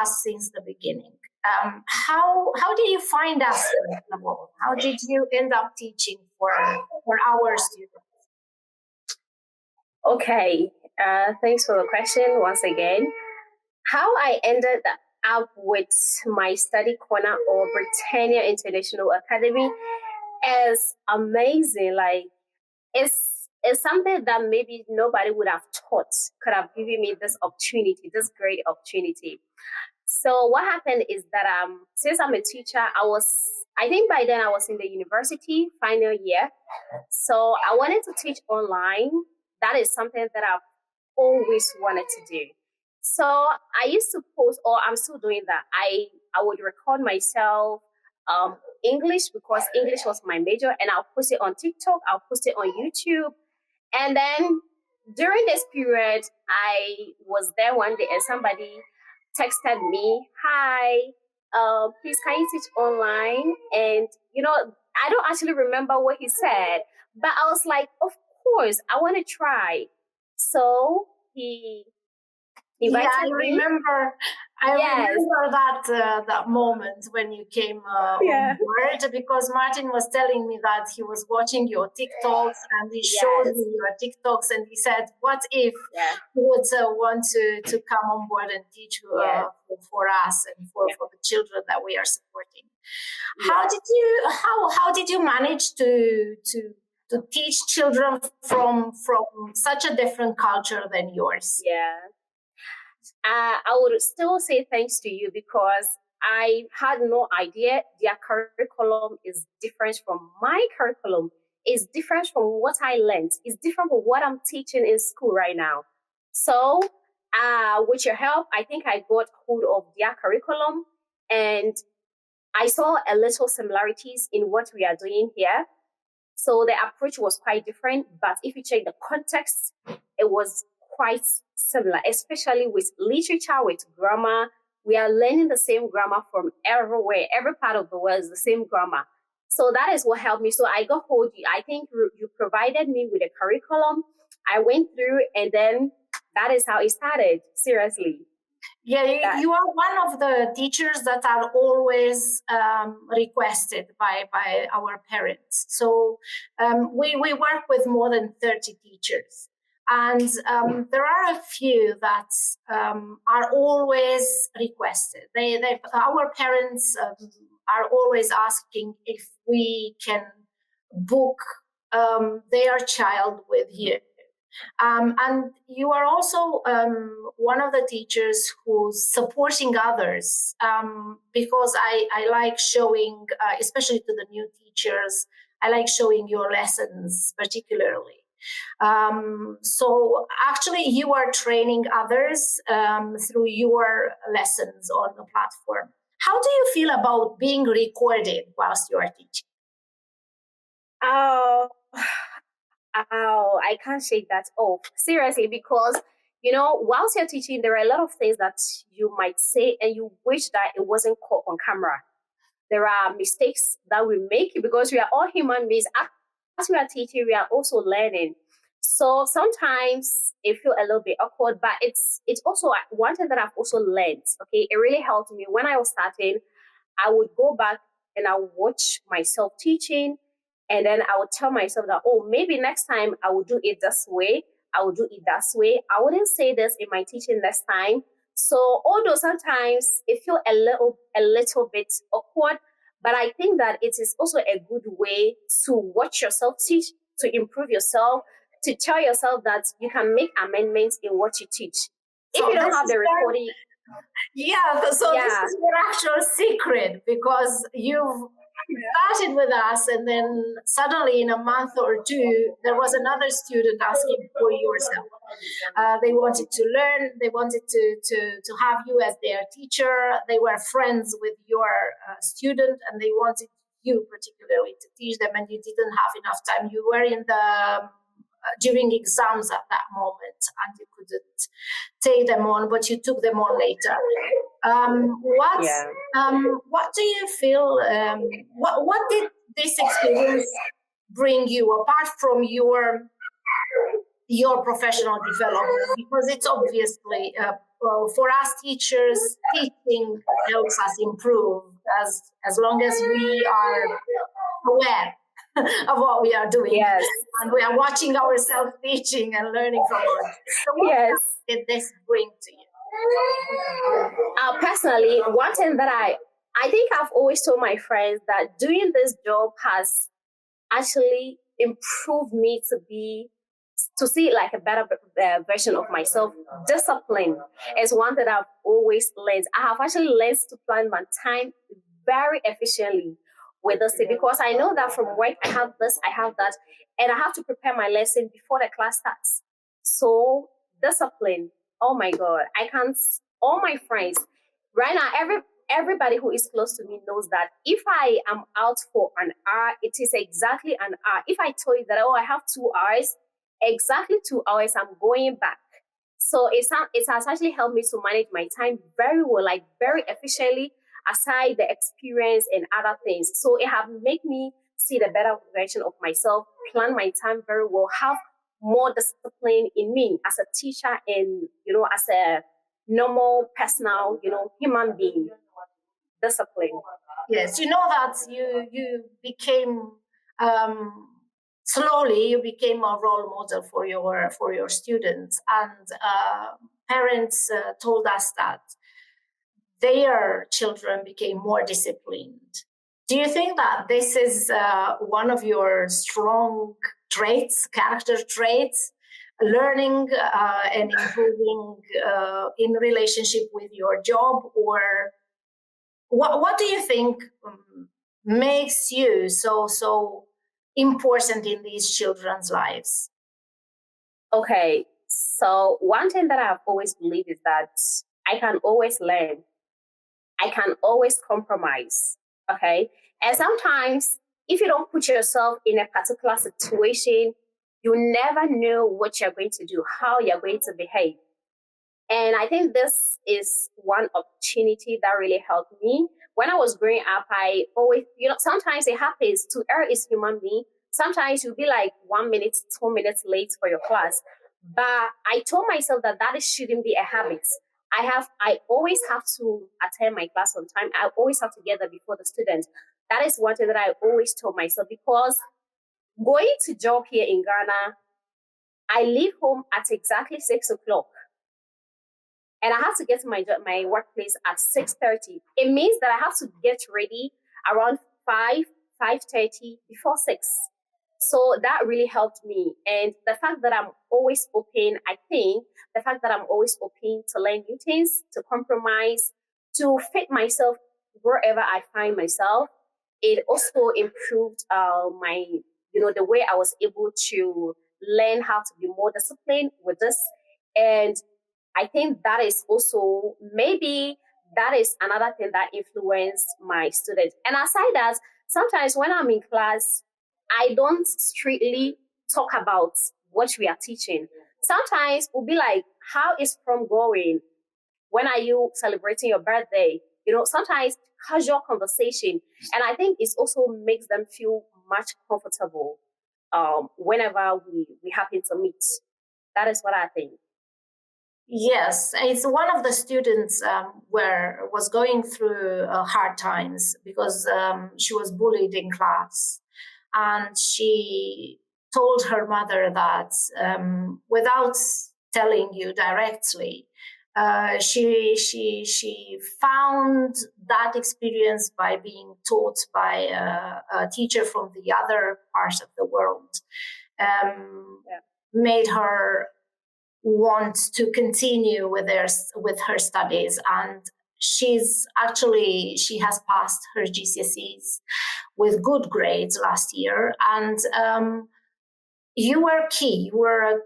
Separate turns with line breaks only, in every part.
us since the beginning. How did you find us? How did you end up teaching for our students?
Okay, thanks for the question once again. How I ended up with my study corner or Britannia International Academy is amazing. Like, it's something that maybe nobody would have thought could have given me this opportunity, this great opportunity. So what happened is that since I'm a teacher, I think by then I was in the university final year. So I wanted to teach online. That is something that I've always wanted to do. So I used to post, or I'm still doing that. I would record myself English, because English was my major, and I'll post it on TikTok, I'll post it on YouTube. And then during this period, I was there one day and somebody texted me, "Hi, please can you teach online?" And I don't actually remember what he said, but I was like, of course, I want to try. So he invited
I remember that moment when you came on board, because Martin was telling me that he was watching your TikToks and he showed me your TikToks and he said, "What if you would want to come on board and teach for us and for the children that we are supporting?" How did you manage to teach children from such a different culture than yours?
I would still say thanks to you, because I had no idea their curriculum is different from my curriculum. It's different from what I learned. It's different from what I'm teaching in school right now. So with your help, I think I got hold of their curriculum, and I saw a little similarities in what we are doing here. So the approach was quite different, but if you check the context, it was quite similar, especially with literature, with grammar. We are learning the same grammar from everywhere. Every part of the world is the same grammar. So that is what helped me. So I got hold of you. I think you provided me with a curriculum. I went through, and then that is how it started. Seriously.
Yeah, you are one of the teachers that are always requested by our parents. So we work with more than 30 teachers. And there are a few that are always requested. Our parents are always asking if we can book their child with you. And you are also one of the teachers who's supporting others, because I like showing, especially to the new teachers, I like showing your lessons particularly. So actually you are training others through your lessons on the platform. How do you feel about being recorded whilst you are teaching?
I can't shake that off. Seriously, because, whilst you're teaching, there are a lot of things that you might say and you wish that it wasn't caught on camera. There are mistakes that we make because we are all human beings. As we are teaching, we are also learning. So sometimes it feels a little bit awkward, but it's also one thing that I've also learned. Okay, it really helped me. When I was starting, I would go back and I would watch myself teaching, and then I would tell myself that, maybe next time I will do it this way. I will do it that way. I wouldn't say this in my teaching next time. So although sometimes it feels a little bit awkward, but I think that it is also a good way to watch yourself teach, to improve yourself, to tell yourself that you can make amendments in what you teach. If you don't have the recording.
This is your actual secret, because you've started with us, and then suddenly in a month or two, there was another student asking for yourself. They wanted to learn. They wanted to have you as their teacher. They were friends with your student, and they wanted you particularly to teach them, and you didn't have enough time. You were in the during exams at that moment, and you couldn't take them on, but you took them on later. What do you feel? What did this experience bring you, apart from your professional development? Because it's obviously well, for us teachers, teaching helps us improve as long as we are aware of what we are doing.
Yes.
And we are watching ourselves teaching and learning from others. So what did this bring to you?
Personally, one thing that I think I've always told my friends that doing this job has actually improved me to see like a better version of myself. Discipline is one that I've always learned. I have actually learned to plan my time very efficiently with this because I know that from work I have this, I have that, and I have to prepare my lesson before the class starts. So discipline, oh my God, I can't, all my friends, right now, everybody who is close to me knows that if I am out for an hour, it is exactly an hour. If I tell you that, oh, I have 2 hours, exactly 2 hours, I'm going back. So it has actually helped me to manage my time very well, like very efficiently, aside the experience and other things. So it has made me see the better version of myself, plan my time very well, have more discipline in me as a teacher and, as a normal, personal, human being. Discipline.
Yes, you know that you became slowly you became a role model for your students, and parents told us that their children became more disciplined. Do you think that this is one of your strong traits, character traits, learning and improving in relationship with your job, or what do you think makes you so important in these children's lives?
Okay, so one thing that I've always believed is that I can always learn. I can always compromise. Okay, and sometimes if you don't put yourself in a particular situation, you never know what you're going to do, how you're going to behave. And I think this is one opportunity that really helped me. When I was growing up, I always, sometimes it happens to err is human being. Sometimes you'll be like 1 minute, 2 minutes late for your class. But I told myself that shouldn't be a habit. I always have to attend my class on time. I always have to get there before the students. That is one thing that I always told myself, because going to job here in Ghana, I leave home at exactly 6 o'clock. And I have to get to my workplace at 6:30. It means that I have to get ready around 5:30 before 6. So that really helped me. And the fact that I'm always open, I think the fact that I'm always open to learn new things, to compromise, to fit myself wherever I find myself, it also improved the way I was able to learn how to be more disciplined with this. And I think that is also, maybe that is another thing that influenced my students. And aside that, sometimes when I'm in class, I don't strictly talk about what we are teaching. Sometimes we'll be like, how is prom going? When are you celebrating your birthday? Sometimes casual conversation. And I think it also makes them feel much comfortable whenever we happen to meet. That is what I think.
Yes, it's one of the students was going through hard times because she was bullied in class, and she told her mother that without telling you directly, she found that experience by being taught by a teacher from the other part of the world, made her want to continue with her studies, and she has passed her GCSEs with good grades last year. And you were key. You were a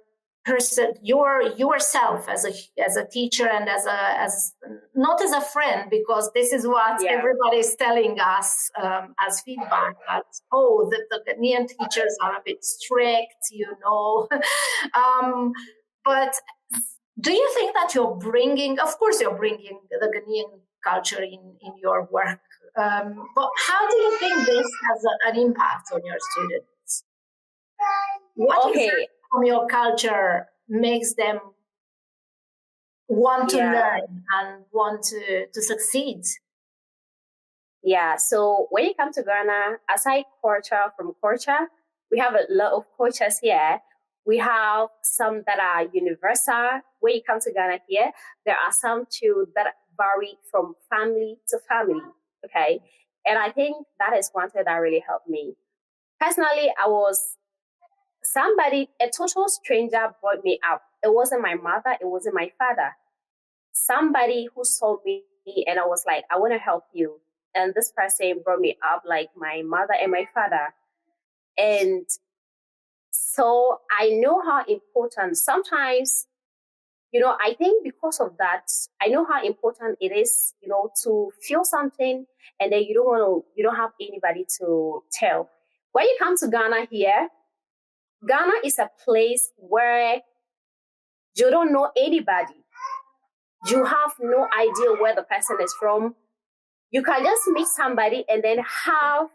person. You were yourself as a teacher and as not as a friend, because this is what everybody is telling us as feedback, that the Ghanaian teachers are a bit strict, But do you think that you're bringing the Ghanaian culture in your work? But how do you think this has an impact on your students? What from your culture makes them want to learn and want to succeed.
Yeah, so when you come to Ghana, aside from culture, we have a lot of cultures here. We have some that are universal. When you come to Ghana here, there are some too that vary from family to family, okay? And I think that is one thing that really helped me. Personally, a total stranger brought me up. It wasn't my mother, it wasn't my father. Somebody who saw me and I was like, I want to help you. And this person brought me up like my mother and my father. And so I know how important sometimes, I think because of that, I know how important it is, to feel something and then you don't have anybody to tell. When you come to Ghana here, Ghana is a place where you don't know anybody. You have no idea where the person is from. You can just meet somebody and then have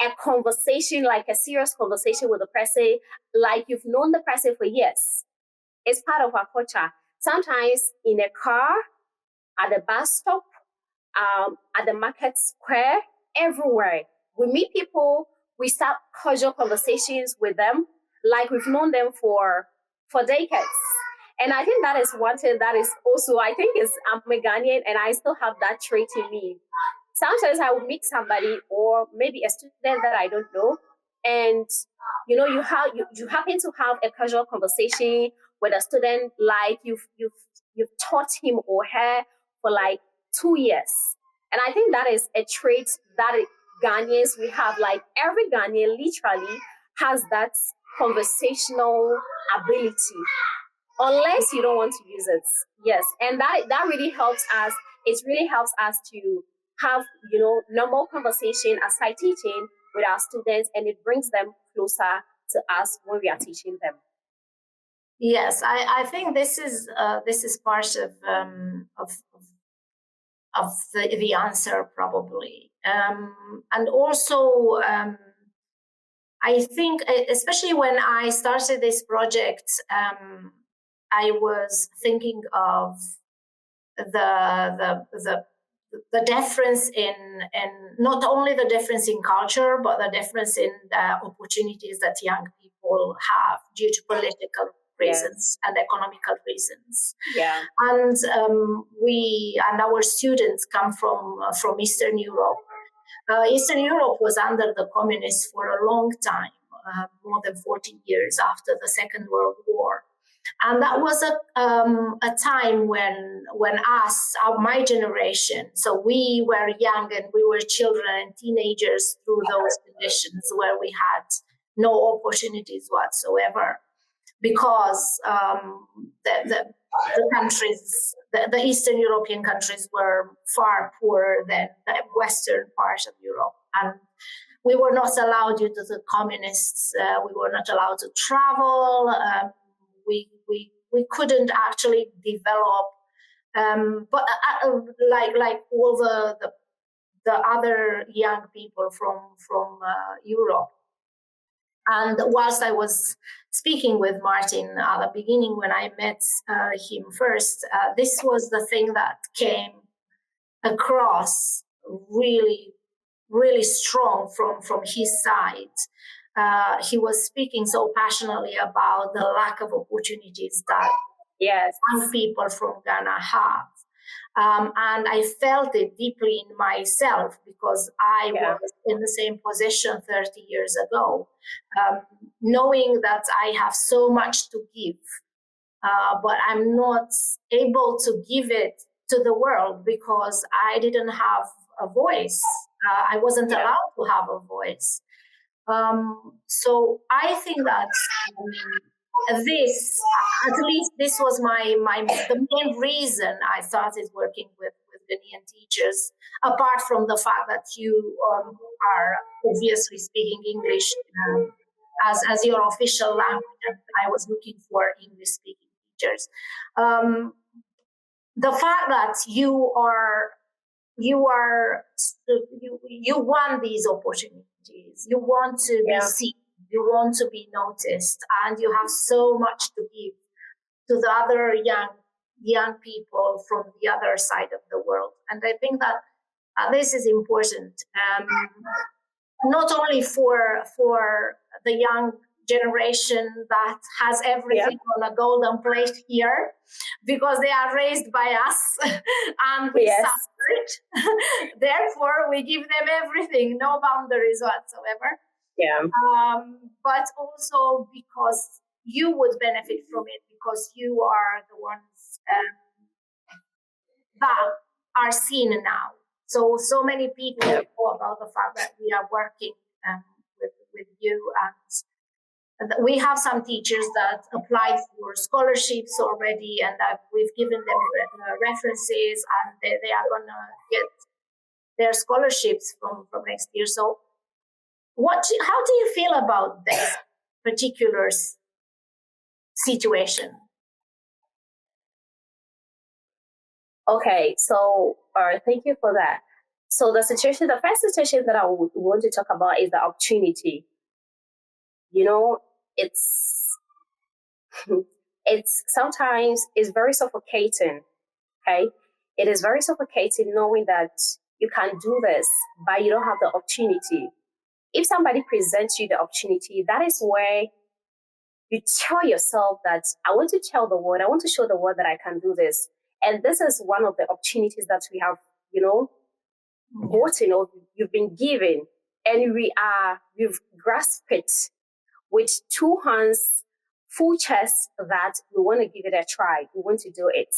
a conversation, like a serious conversation with the person, like you've known the person for years. It's part of our culture. Sometimes in a car, at the bus stop, at the market square, everywhere. We meet people, we start casual conversations with them, like we've known them for decades. And I think that is one thing that is also, I'm a Ghanaian and I still have that trait in me. Sometimes I will meet somebody or maybe a student that I don't know. And, you happen to have a casual conversation with a student like you've taught him or her for like 2 years. And I think that is a trait that Ghanaians we have. Like every Ghanaian literally has that conversational ability, unless you don't want to use it. Yes, and that really helps us. It really helps us to have normal conversation aside teaching with our students, and it brings them closer to us when we are teaching them.
Yes, I think this is part of the answer probably, and also I think especially when I started this project, I was thinking of the difference in not only the difference in culture, but the difference in the opportunities that young people have due to political reasons and economical reasons.
Yeah.
And our students come from Eastern Europe. Eastern Europe was under the communists for a long time, more than 40 years after the Second World War. And that was a time when my generation, so we were young and we were children and teenagers through those conditions where we had no opportunities whatsoever, because the countries, the Eastern European countries were far poorer than the Western part of Europe. And we were not allowed due to the communists, we were not allowed to travel. We couldn't actually develop, but like all the other young people from Europe. And whilst I was speaking with Martin at the beginning, when I met him first, this was the thing that came across really, really strong from his side. He was speaking so passionately about the lack of opportunities that young people from Ghana have. And I felt it deeply in myself because I was in the same position 30 years ago, knowing that I have so much to give, but I'm not able to give it to the world because I didn't have a voice. I wasn't allowed to have a voice. So I think that this was the main reason I started working with Ghanaian teachers, apart from the fact that you are obviously speaking English as your official language, and I was looking for English-speaking teachers. The fact that you want these opportunities, you want to be seen, you want to be noticed, and you have so much to give to the other young young people from the other side of the world. And I think that this is important, not only for the young generation that has everything on a golden plate here, because they are raised by us and we suffered. Therefore, we give them everything, no boundaries whatsoever.
Yeah.
But also because you would benefit from it, because you are the ones that are seen now. So many people know about the fact that we are working with you, and we have some teachers that applied for scholarships already, and we've given them references, and they are going to get their scholarships from next year. So how do you feel about this particular situation?
Okay, so thank you for that. So the first situation that I would want to talk about is the opportunity. You know, it's sometimes it's very suffocating. Okay, it is very suffocating knowing that you can do this, but you don't have the opportunity. If somebody presents you the opportunity, that is where you tell yourself that I want to tell the world, I want to show the world that I can do this. And this is one of the opportunities that we have, gotten or you've been given. And we've grasped it with two hands, full chest, that we want to give it a try. We want to do it.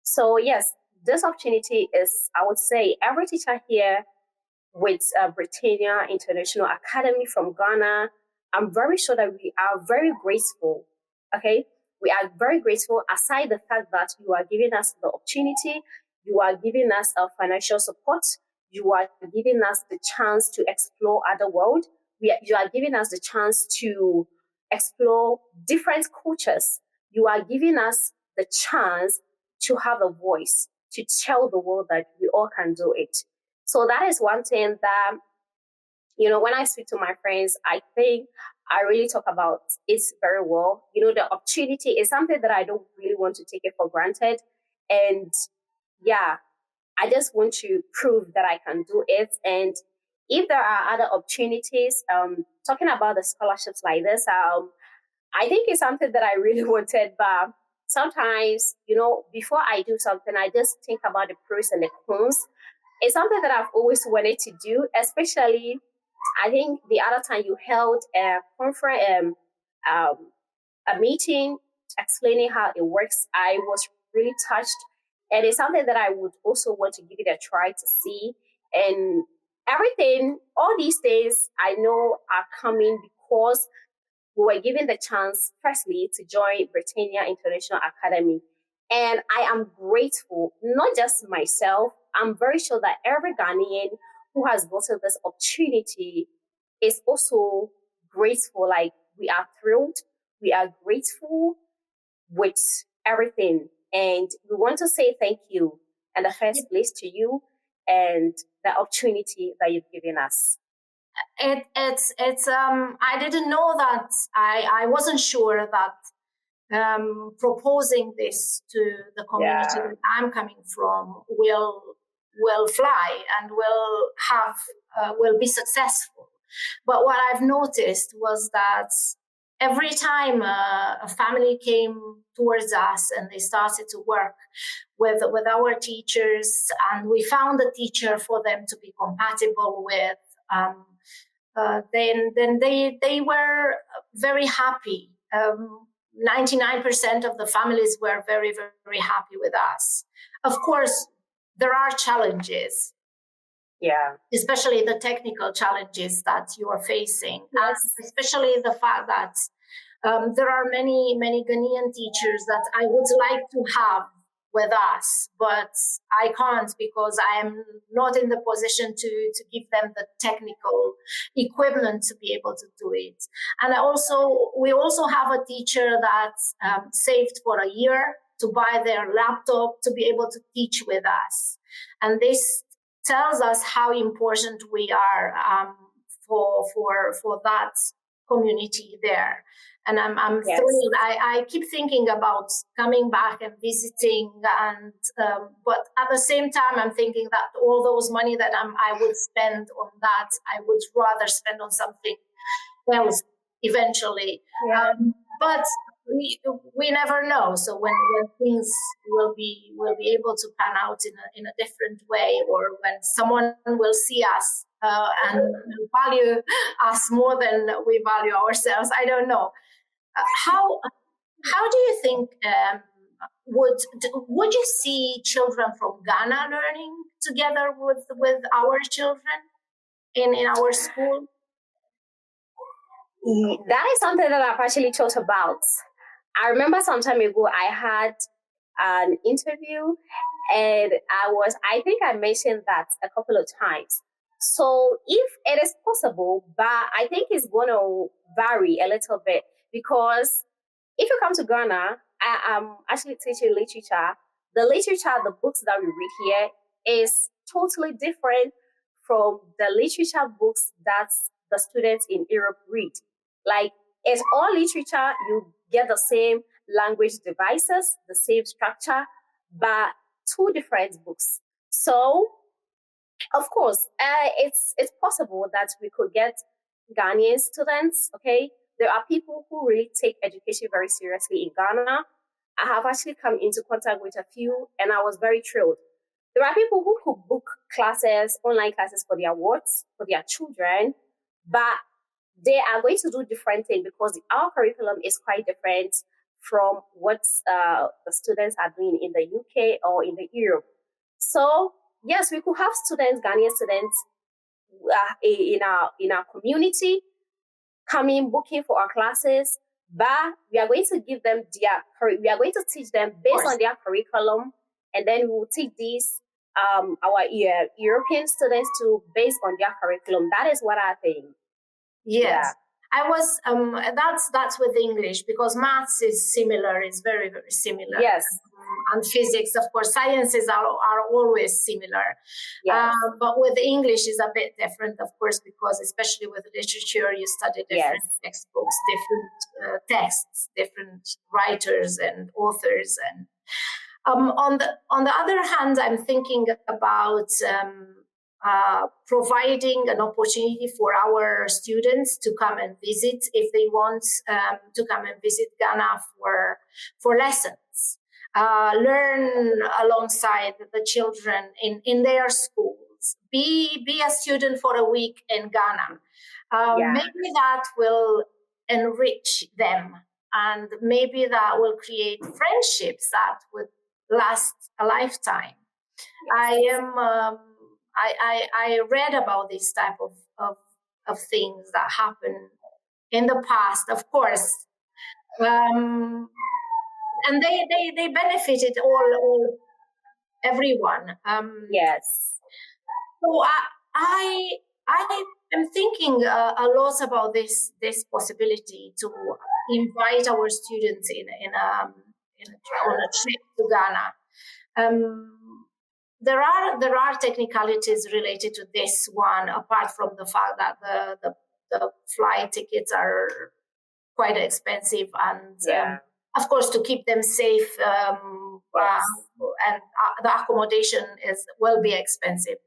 So yes, this opportunity is, I would say, every teacher here with Britannia International Academy from Ghana, I'm very sure that we are very grateful. Okay, we are very grateful. Aside the fact that you are giving us the opportunity, you are giving us financial support, you are giving us the chance to explore other world. You are giving us the chance to explore different cultures. You are giving us the chance to have a voice, to tell the world that we all can do it. So that is one thing that, when I speak to my friends, I think I really talk about it very well. The opportunity is something that I don't really want to take it for granted. And yeah, I just want to prove that I can do it. And if there are other opportunities, talking about the scholarships like this, I think it's something that I really wanted, but sometimes, before I do something, I just think about the pros and the cons. It's something that I've always wanted to do, especially, I think the other time you held a conference, a meeting explaining how it works, I was really touched. And it's something that I would also want to give it a try to see. And everything, all these things I know are coming because we were given the chance, firstly, to join Britannia International Academy. And I am grateful, not just myself, I'm very sure that every Ghanaian who has gotten this opportunity is also grateful. Like, we are thrilled, we are grateful with everything. And we want to say thank you in the first place to you and the opportunity that you've given us.
It's I didn't know that. I wasn't sure that proposing this to the community that I'm coming from will fly and will be successful. But what I've noticed was that every time a family came towards us and they started to work with our teachers, and we found a teacher for them to be compatible with, then they were very happy. 99% of the families were very, very happy with us. Of course, there are challenges.
Yeah.
Especially the technical challenges that you are facing.
Yes.
Especially the fact that there are many Ghanaian teachers that I would like to have with us, but I can't because I am not in the position to give them the technical equipment to be able to do it. And we also have a teacher that saved for a year to buy their laptop to be able to teach with us. And this tells us how important we are for that community there. And I'm
Yes.
thrilled. I keep thinking about coming back and visiting, and but at the same time, I'm thinking that all those money that I would spend on that, I would rather spend on something else eventually.
Yeah.
But we never know. So when things will be able to pan out in a different way, or when someone will see us and value us more than we value ourselves, I don't know. How do you think would you see children from Ghana learning together with our children in our school?
That is something that I've actually thought about. I remember some time ago I had an interview, and I think I mentioned that a couple of times. So if it is possible, but I think it's going to vary a little bit, because if you come to Ghana, I am actually teaching literature. The literature, the books that we read here is totally different from the literature books that the students in Europe read. Like, it's all literature, you get the same language devices, the same structure, but two different books. So, of course, it's possible that we could get Ghanaian students, okay? There are people who really take education very seriously in Ghana. I have actually come into contact with a few, and I was very thrilled. There are people who could book classes, online classes for their wards, for their children, but they are going to do different things because our curriculum is quite different from what the students are doing in the UK or in the Europe. So yes, we could have students, Ghanaian students, in our community, coming, booking for our classes, but we are going to give them we are going to teach them based on their curriculum, and then we will teach these our European students too based on their curriculum. That is what I think.
Yes. Yeah. I was that's with English, because maths is similar, is very, very similar.
Yes.
And physics, of course, sciences are always similar.
Yes.
But with English is a bit different, of course, because especially with literature, you study different textbooks, different texts, different writers and authors. And on the other hand, I'm thinking about providing an opportunity for our students to come and visit, if they want to come and visit Ghana for lessons, learn alongside the children in their schools, be a student for a week in Ghana. Maybe that will enrich them, and maybe that will create friendships that would last a lifetime. Yes. I read about this type of things that happen in the past, of course, and they benefited everyone.
Yes.
So I am thinking a lot about this possibility to invite our students on a trip to Ghana. There are technicalities related to this one, apart from the fact that the flight tickets are quite expensive, and of course, to keep them safe, and the accommodation will be expensive.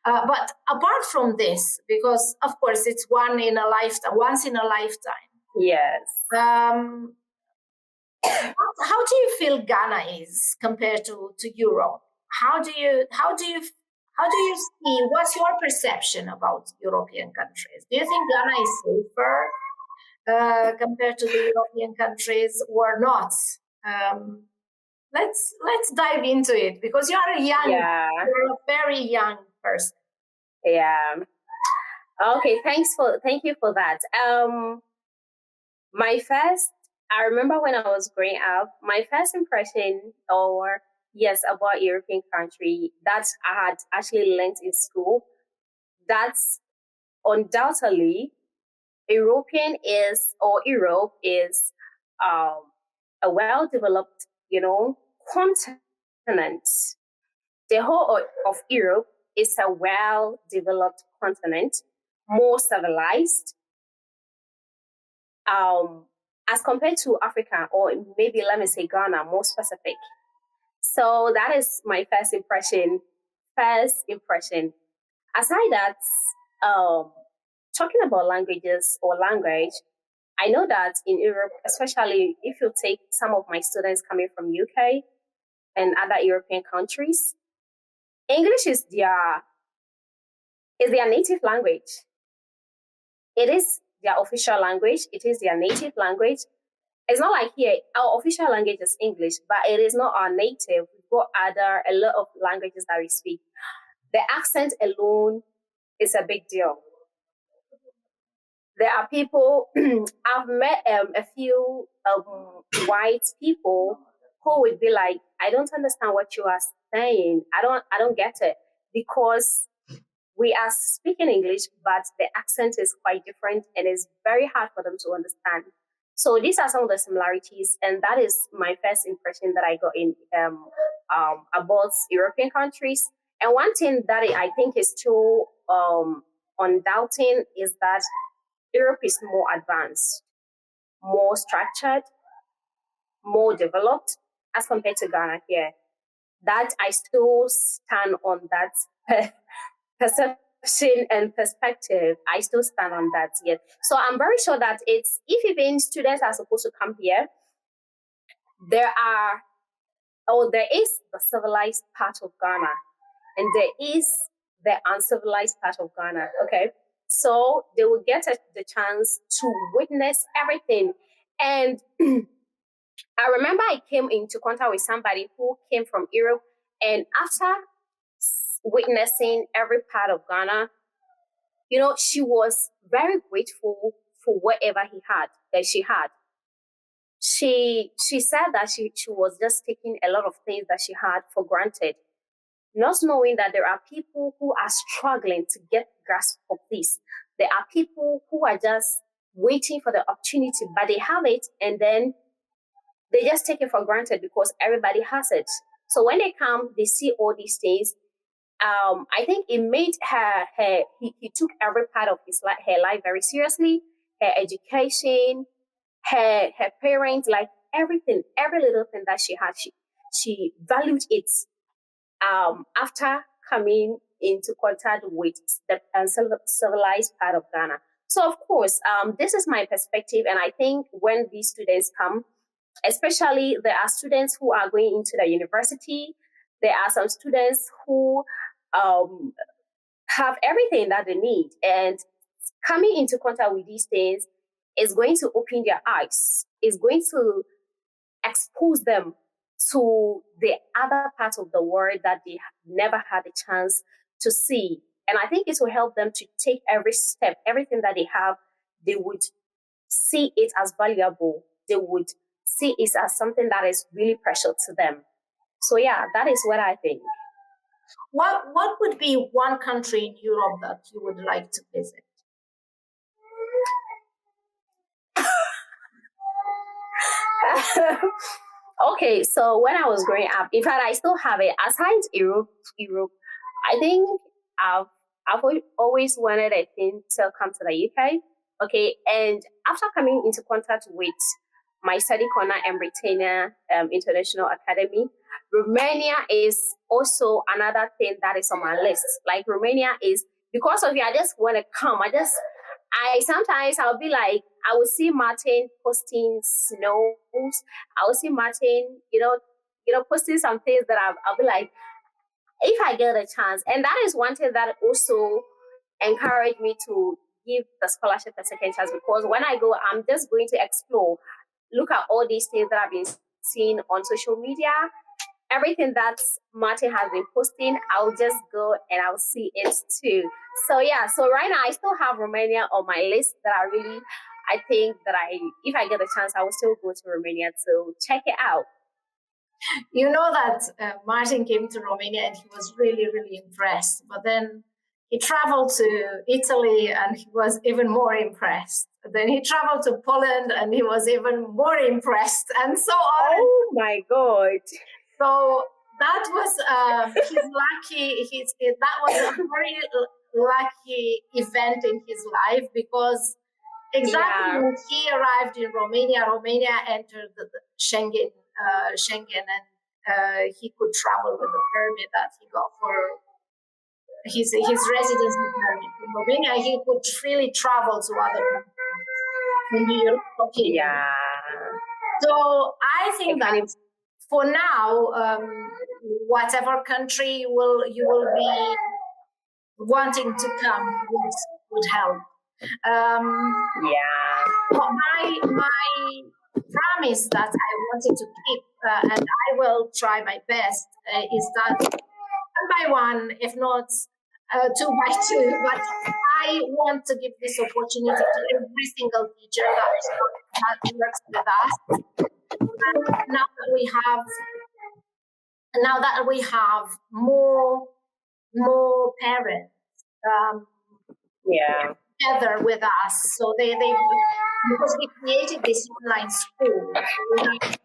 But apart from this, because of course it's once in a lifetime. Yes. How do you feel Ghana is compared to Europe? How do you see, what's your perception about European countries? Do you think Ghana is safer compared to the European countries, or not? Let's dive into it, because you're a very young person.
Yeah. Okay, thank you for that. I remember when I was growing up, my first impression about European country that I had actually learned in school, that's undoubtedly Europe is a well-developed, continent. The whole of Europe is a well-developed continent, more civilized, as compared to Africa, or maybe let me say Ghana, more specific. So that is my first impression. Aside that, talking about languages or language, I know that in Europe, especially if you take some of my students coming from UK and other European countries, English is their native language. It is their official language. It is their native language. It's not like here, our official language is English, but it is not our native. We've got a lot of languages that we speak. The accent alone is a big deal. There are people, I've met a few white people who would be like, I don't understand what you are saying. I don't get it, because we are speaking English, but the accent is quite different and it's very hard for them to understand. So these are some of the similarities, and that is my first impression that I got in about European countries. And one thing that I think is too undoubting is that Europe is more advanced, more structured, more developed as compared to Ghana here. That I still stand on that perception and perspective. I still stand on that yet. So I'm very sure that if even students are supposed to come here, there is the civilized part of Ghana, and there is the uncivilized part of Ghana. Okay. So they will get the chance to witness everything. And I remember I came into contact with somebody who came from Europe, and after witnessing every part of Ghana, she was very grateful for whatever she had. She said that she was just taking a lot of things that she had for granted, not knowing that there are people who are struggling to get grasp of this. There are people who are just waiting for the opportunity, but they have it, and then they just take it for granted because everybody has it. So when they come, they see all these things. I think it made he took every part of her life very seriously, her education, her parents, like everything, every little thing that she had, she valued it after coming into contact with the civilized part of Ghana. So of course, this is my perspective, and I think when these students come, especially there are students who are going into the university, there are some students who have everything that they need, and coming into contact with these things is going to open their eyes, is going to expose them to the other parts of the world that they never had a chance to see. And I think it will help them to take every step, everything that they have, they would see it as valuable. They would see it as something that is really precious to them. So yeah, that is what I think.
What would be one country in Europe that you would like to visit?
Okay, so when I was growing up, in fact, I still have it. Aside Europe, I think I've always wanted a thing to come to the UK. Okay, and after coming into contact with my study corner and Britannia International Academy, Romania is also another thing that is on my list. Like Romania is, because of you, I just want to come. Sometimes I'll be like, I will see Martin posting snows. I will see Martin, posting some things that I'll be like, if I get a chance. And that is one thing that also encouraged me to give the scholarship a second chance, because when I go, I'm just going to explore, look at all these things that I've been seeing on social media. Everything that Martin has been posting, I'll just go and I'll see it too. So yeah, so right now I still have Romania on my list that I think that if I get a chance, I will still go to Romania to check it out.
You know that Martin came to Romania and he was really, really impressed. But then he traveled to Italy and he was even more impressed. Then he traveled to Poland and he was even more impressed, and so on.
Oh my God.
So that was that was a very lucky event in his life, because exactly
Yeah.
when he arrived in Romania, Romania entered the Schengen, and he could travel with the permit that he got for his residency permit in Romania. He could freely travel to other countries in the European Union.
Yeah.
So I think that for now, whatever country you will be wanting to come would help. My promise that I wanted to keep, and I will try my best, is that one by one, if not two by two, but I want to give this opportunity to every single teacher that works with us. And now that we have more parents together with us, so they because we created this online school, we have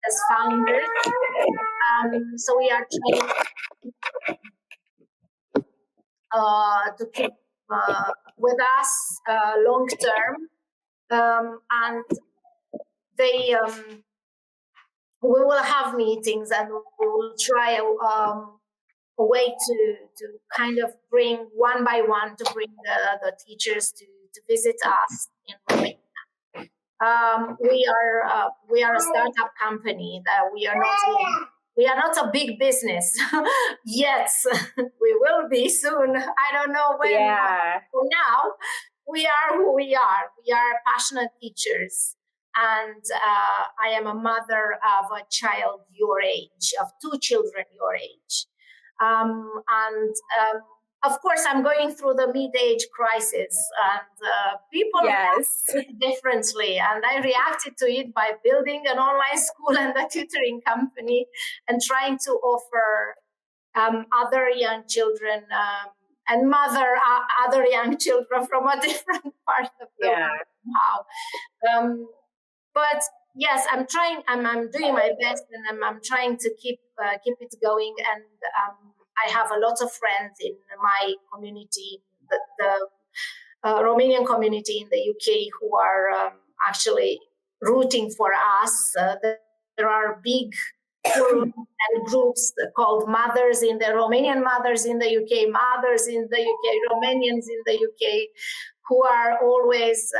as founders, so we are trying to keep with us long term, and they we will have meetings, and we will try a way to kind of bring one by one to bring the teachers to visit us in Romania. We are a startup company. That we are not a big business yet. We will be soon. I don't know when.
Yeah.
For now, we are who we are. We are passionate teachers. And I am a mother of a child your age, of two children your age. Of course, I'm going through the mid-age crisis, and people react differently. And I reacted to it by building an online school and a tutoring company, and trying to offer other young children and mother other young children from a different part of the world somehow. But yes, I'm trying. I'm doing my best, and I'm trying to keep it going. And I have a lot of friends in my community, the Romanian community in the UK, who are actually rooting for us. There are big and groups called Mothers in the Romanian Mothers in the UK, Mothers in the UK, Romanians in the UK, who are always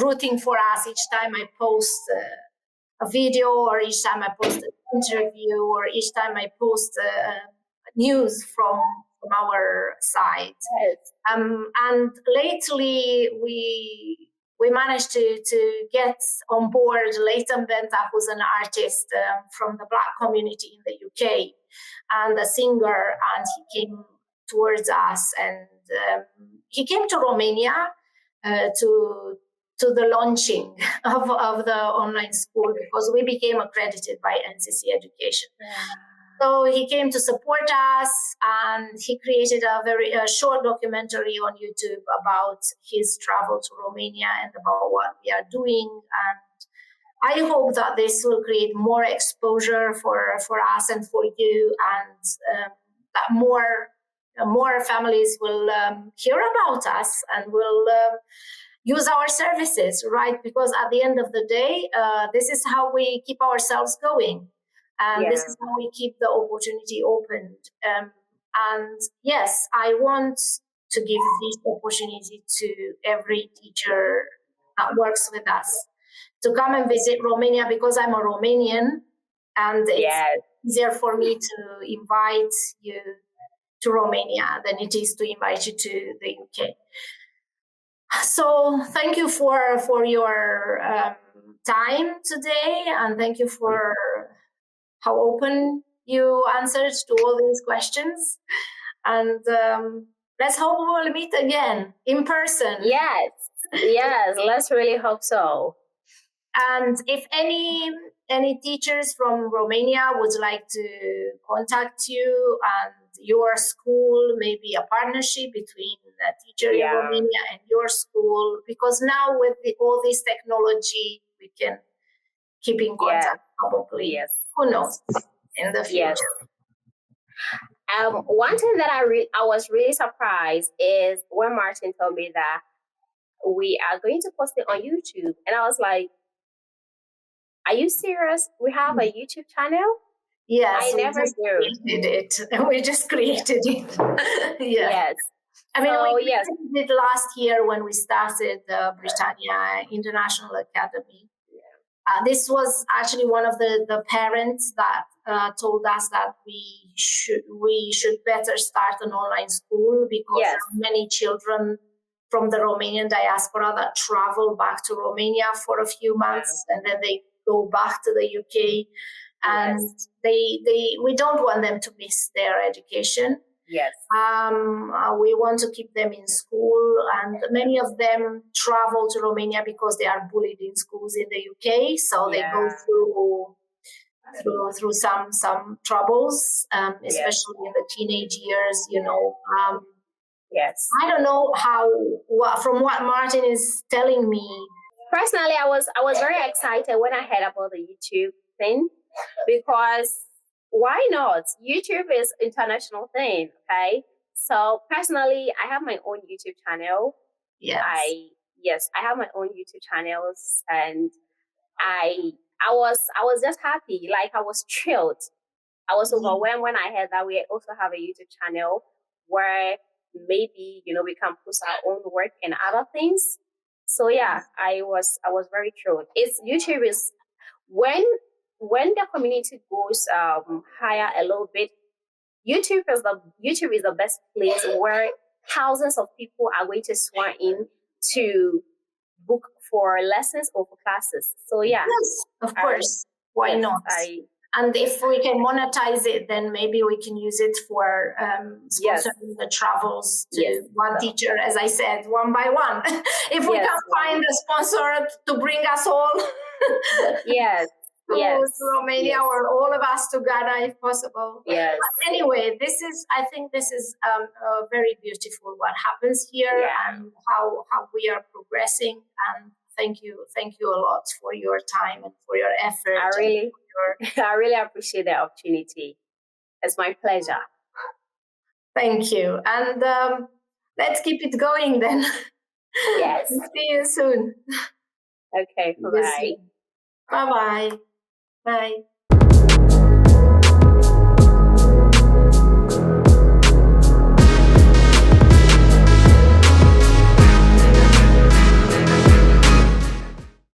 rooting for us each time I post a video, or each time I post an interview, or each time I post news from our site. And lately we managed to get on board Leighton Benta, who's an artist from the Black community in the UK, and a singer, and he came towards us, and he came to Romania to the launching of the online school, because we became accredited by NCC Education. So he came to support us, and he created a very short documentary on YouTube about his travel to Romania and about what we are doing. And I hope that this will create more exposure for us and for you, and that more families will hear about us and will use our services, right? Because at the end of the day, this is how we keep ourselves going. And this is how we keep the opportunity open. And yes, I want to give this opportunity to every teacher that works with us to come and visit Romania, because I'm a Romanian, and it's easier for me to invite you to Romania than it is to invite you to the UK. So thank you for your time today, and thank you for how open you answered to all these questions. And let's hope we will meet again in person.
Yes, let's really hope so.
And if any teachers from Romania would like to contact you and your school, maybe a partnership between a teacher in Romania and your school, because now with all this technology, we can keep in contact probably. Who knows in the future.
One thing that I was really surprised is when Martin told me that we are going to post it on YouTube. And I was like, are you serious? We have a YouTube channel?
Yes,
I never knew.
We just created it. Yeah.
Yes.
I mean, we created it last year when we started the Britannia International Academy. This was actually one of the parents that told us that we should better start an online school because there are many children from the Romanian diaspora that travel back to Romania for a few months and then they go back to the UK, and we don't want them to miss their education.
Yes.
We want to keep them in school, and many of them travel to Romania because they are bullied in schools in the UK. So they go through some troubles, especially in the teenage years.
Yes.
I don't know from what Martin is telling me.
Personally, I was very excited when I heard about the YouTube thing because. Why not? YouTube is international thing, okay? So personally, I have my own YouTube channel.
Yes.
I have my own YouTube channels, and I was just happy. Like I was thrilled. I was overwhelmed when I heard that we also have a YouTube channel where maybe we can post our own work and other things. So I was very thrilled. YouTube is when the community goes higher a little bit, YouTube is the best place where thousands of people are going to swarm in to book for lessons or for classes. So
yes, of course. Why not? And if we can monetize it, then maybe we can use it for sponsoring the travels to one teacher, as I said, one by one. If we can find a sponsor to bring us all. To Romania or all of us together if possible.
Yes.
But anyway, I think this is very beautiful what happens here and how we are progressing. And thank you a lot for your time and for your effort.
I really appreciate the opportunity. It's my pleasure.
Thank you. And let's keep it going then.
Yes.
See you soon.
Okay. Bye-bye.
Bye-bye. Bye.